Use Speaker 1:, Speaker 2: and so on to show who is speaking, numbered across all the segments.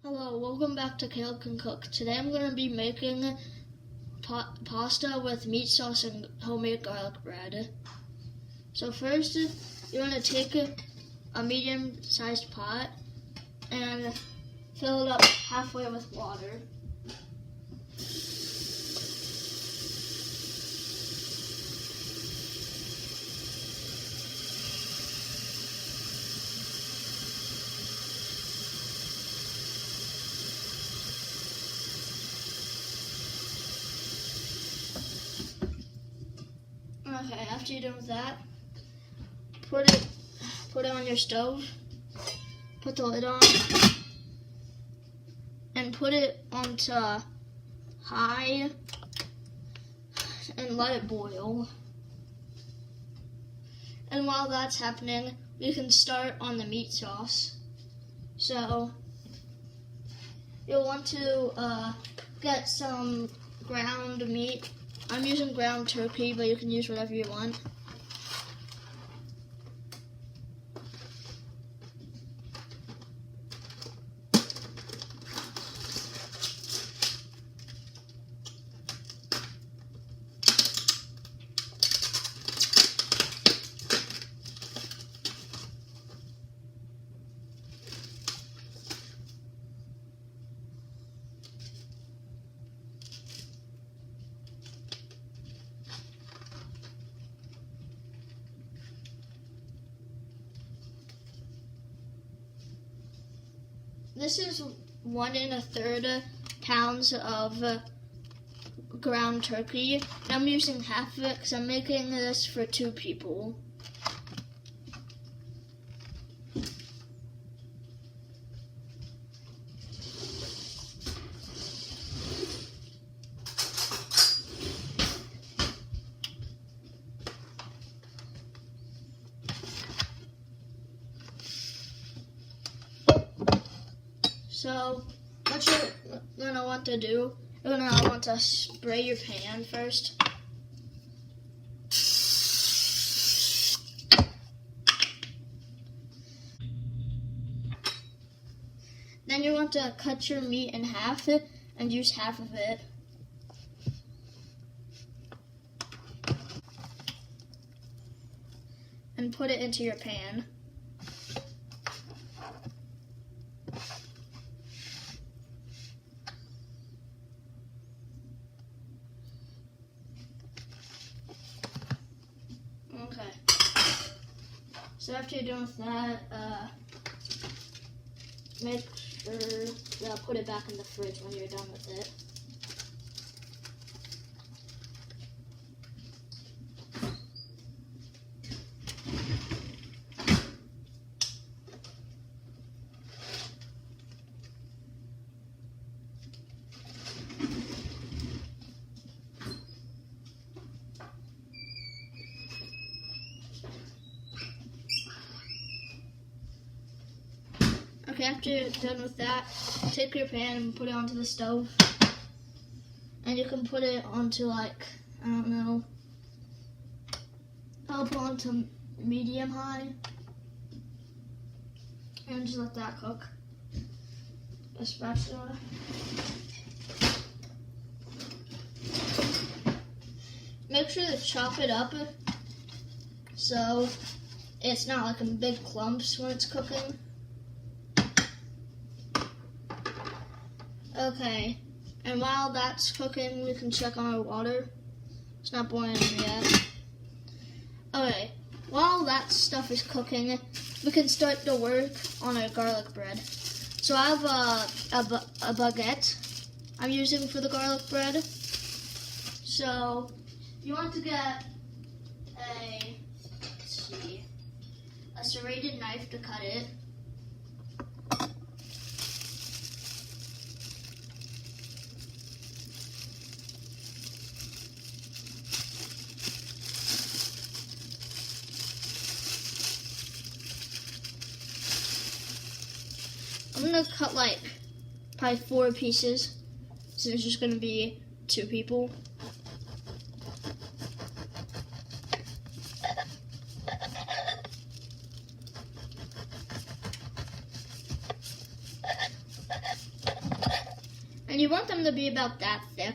Speaker 1: Hello, welcome back to Caleb Can Cook. Today I'm going to be making pasta with meat sauce and homemade garlic bread. So first, you're going to take a medium-sized pot and fill it up halfway with water. Okay, after you're done with that, put it on your stove, put the lid on, and put it onto high and let it boil. And while that's happening, we can start on the meat sauce. So you'll want to get some ground meat. I'm using ground turkey, but you can use whatever you want. This is 1 1/3 pounds of ground turkey. I'm using half of it because I'm making this for 2 people. So what you're gonna want to do, you're gonna want to spray your pan first. Then you want to cut your meat in half and use half of it. And put it into your pan. Okay. So after you're done with that, make sure to put it back in the fridge when you're done with it. Okay, after you're done with that, take your pan and put it onto the stove. And you can put it onto I'll put it onto medium high. And just let that cook. A spatula. Make sure to chop it up so it's not like in big clumps when it's cooking. Okay, and while that's cooking, we can check on our water. It's not boiling yet. Okay, while that stuff is cooking, we can start to work on our garlic bread. So I have a baguette I'm using for the garlic bread. So you want to get a serrated knife to cut it. I'm gonna cut probably 4 pieces, so there's just gonna be 2 people. And you want them to be about that thick.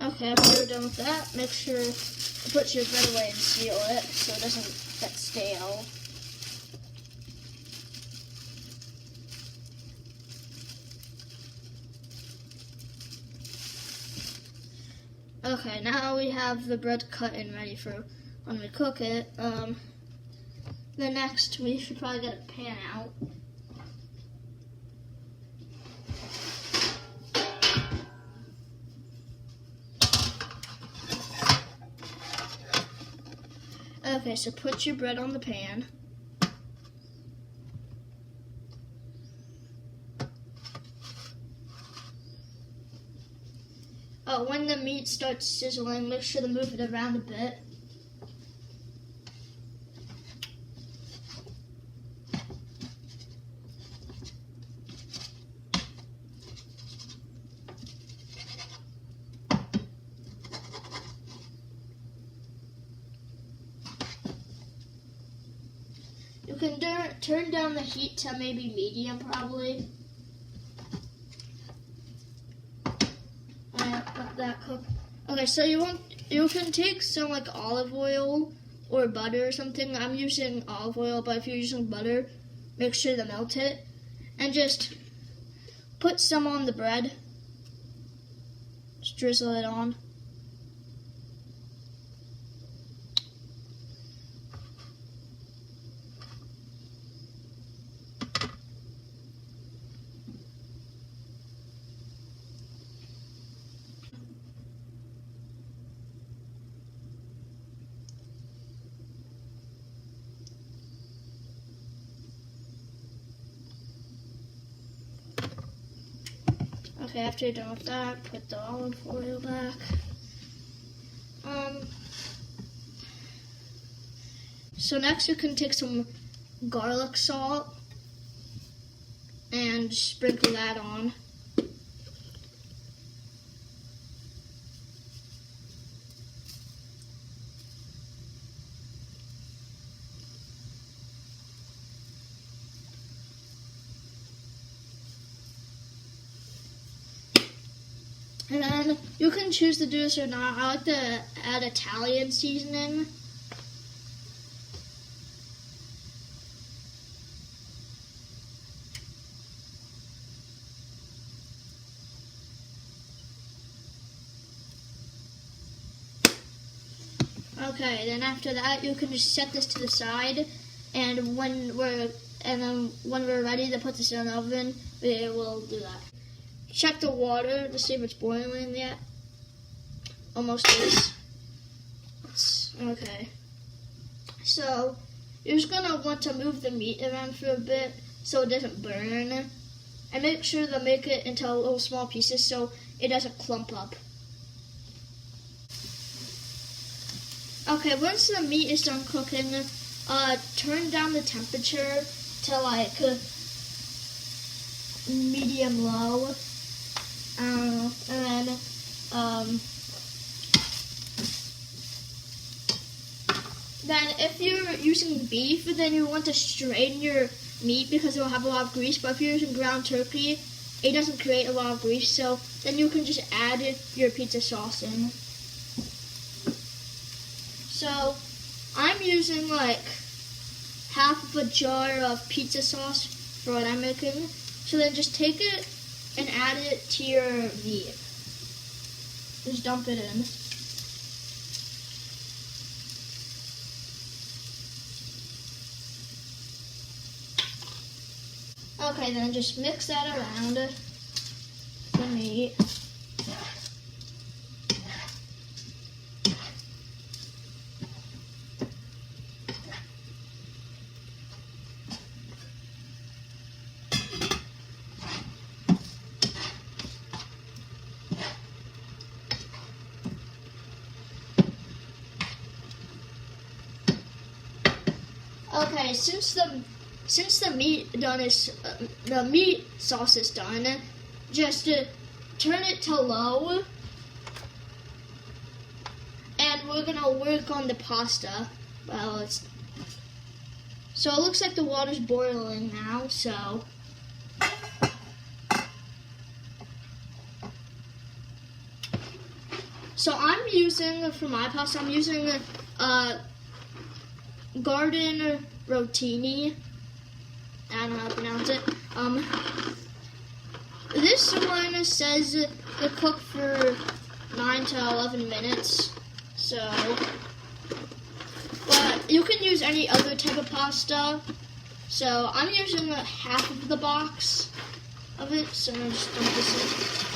Speaker 1: Okay, after you're done with that, make sure to put your bread away and seal it so it doesn't get stale. Okay, now we have the bread cut and ready for when we cook it. Then next, we should probably get a pan out. Okay, so put your bread on the pan. When the meat starts sizzling, make sure to move it around a bit. You can turn down the heat to maybe medium, probably. Let that cook. Okay, so you can take some like olive oil or butter or something. I'm using olive oil, but if you're using butter, make sure to melt it and just put some on the bread. Just drizzle it on. Okay, after you're done with that, put the olive oil back. So next you can take some garlic salt and sprinkle that on. And then you can choose to do this or not. I like to add Italian seasoning. Okay, then after that you can just set this to the side, and when we're ready to put this in the oven, we will do that. Check the water to see if it's boiling yet. Almost is. Okay. So you're just gonna want to move the meat around for a bit so it doesn't burn, and make sure to make it into little small pieces so it doesn't clump up. Okay, once the meat is done cooking, turn down the temperature to like medium low. And then if you're using beef, then you want to strain your meat because it will have a lot of grease. But if you're using ground turkey, it doesn't create a lot of grease, so then you can just add your pizza sauce in. So I'm using like half of a jar of pizza sauce for what I'm making. So then just take it and add it to your meat. Just dump it in. Okay, then just mix that around the meat. Okay, since the since the meat sauce is done, just turn it to low, and we're gonna work on the pasta. So it looks like the water's boiling now. So I'm using, for my pasta, I'm using Garden Rotini. I don't know how to pronounce it. This one says to cook for 9 to 11 minutes. But you can use any other type of pasta. So I'm using half of the box of it. So I'm just dump this in.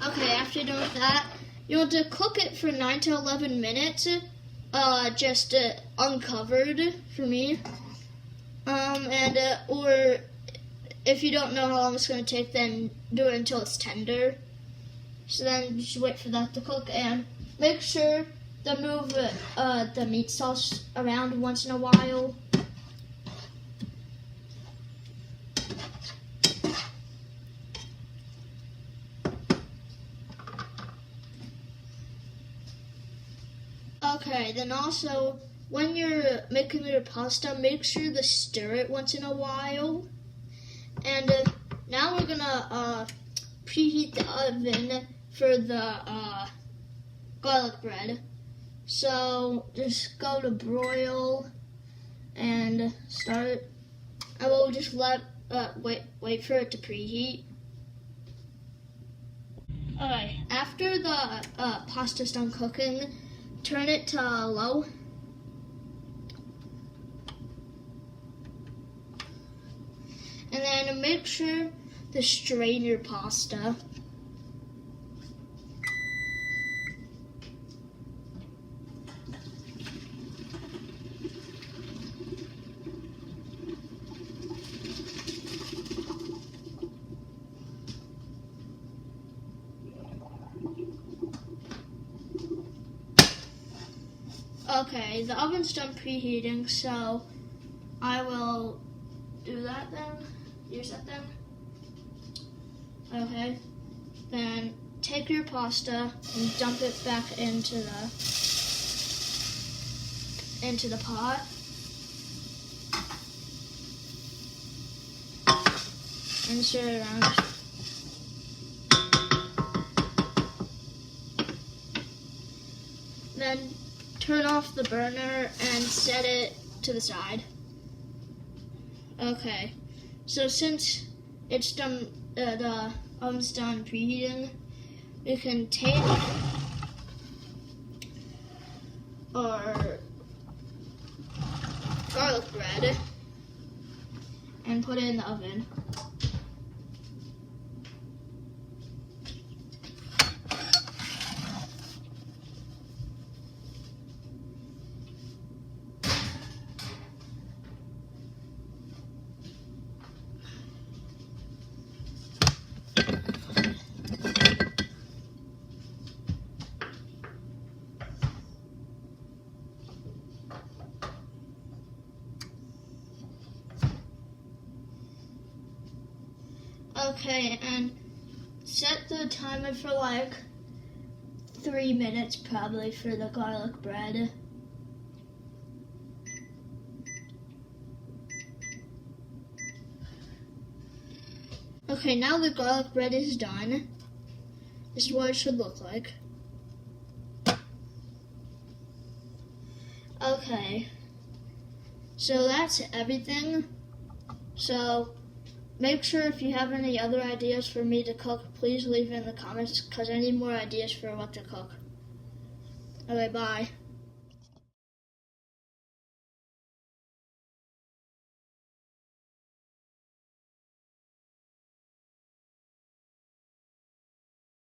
Speaker 1: Okay, after you're done with that, you want to cook it for 9 to 11 minutes, just uncovered for me. Or if you don't know how long it's going to take, then do it until it's tender. So then just wait for that to cook, and make sure to move the meat sauce around once in a while. Okay, then also, when you're making your pasta, make sure to stir it once in a while. And now we're gonna preheat the oven for the garlic bread. So just go to broil and start. And we'll just wait for it to preheat. Alright, after the pasta's done cooking, turn it to low. And then make sure to strain your pasta. Okay, the oven's done preheating, so I will do that then. Use that then. Okay, then take your pasta and dump it back into the pot. And stir it around. Then turn off the burner and set it to the side. Okay, so since it's done, the oven's done preheating, we can take our garlic bread and put it in the oven. Okay, and set the timer for like 3 minutes probably for the garlic bread. Okay, now the garlic bread is done. This is what it should look like. Okay, so that's everything. So make sure if you have any other ideas for me to cook, please leave it in the comments because I need more ideas for what to cook. Okay, bye.